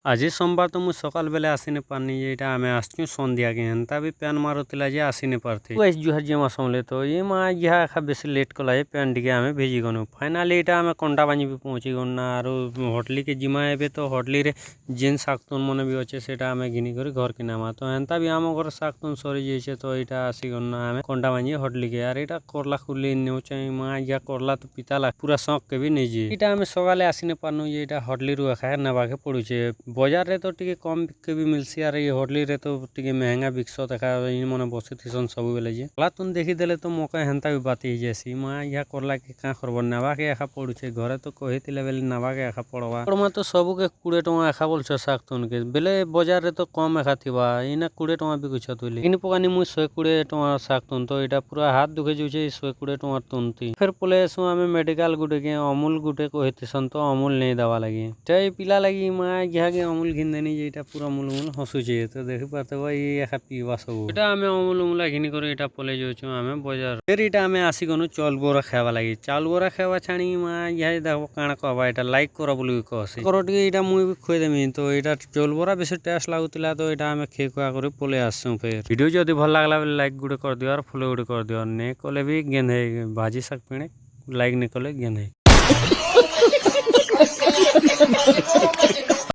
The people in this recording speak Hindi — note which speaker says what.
Speaker 1: आज सोमवार तो मुझे सकाल बेले आसी नहीं पारनी ये आम आसचु सन्ध्या के हेन्ता भी पैन मारुला जे आसी नहीं पारती जुहार जमा समले तो ये माँ यह एखा बेस लेट कला पैन टी आम भेजी गनु फाइनाली ये आम कंडा बांजी भी पहुँची गना और होटली के जिमा ए तो होटली रे जेन शाकतुन मन भी अच्छे से आम घिनी कर घर के नामा तो हेन्ता भी आम घर शाकतुन सरी जाइए तो यहाँ आसी गना आम कंडा बांजी होटली के और यहाँ करला खुली नेचे माँ यह करला तो पिता लाग पूरा शौक के भी नहीं जी यहाँ आम सकाले आसी नहीं पारनु ये होटली रू एखा नेबाके पड़ुचे बजार रे तो टिके कम के भी मिलसी और ये होटली रे तो टिके महंगा बिकस देखा इन मन बसी थीसन सब बेले जे तुम देखी देले तो मौका हेन्ता भी बात ही जैसी माँ यहाँ करला के क्या करब नेबा के एखा पड़ुचे घरे तो कही बेले नेबा के एखा पड़वा और तो सबू के 20 टका एखा बोलछ शाकतुन के बेले बजार रे तो कम एखा थी इना 20 टका बिकुछ तुले इन पकानी मुझे 120 टका शाकतुन तो यहाँ पूरा हाथ दुखे जाऊे 120 टका तुनती फिर पले आसू आम मेडिकल गुटे के अमूल गुटे कही थीसन तो अमूल नहीं दवा लगी पिला लगी माँ यहाँ के अमूल घिन देनी ये पूरा मूल हसुचे तो देखी पाते ये एखा पीवा सब ये आम अमूल उमूला घिनी कर यहाँ पले जाऊँ आम बजार फिर यहाँ आम आसी गनु चाउल बोरा खावा लगी चाउल बोरा खावा छाणी माँ यहाँ देख काण कहवा यहाँ लाइक कर बोली कहसी कर यहाँ मुझे खुए देमी तो यहाँ चाउल बोरा बेस टेस्ट लगुला तो यहाँ आम खे खुआ कर पले आसू फिर वीडियो जदि भल लगला बेले लाइक गुटे कर दियो और फॉलो गुटे कर दियो नहीं कले भी गेंदे भाजी शाक पिणे लाइक नहीं कले गेंदे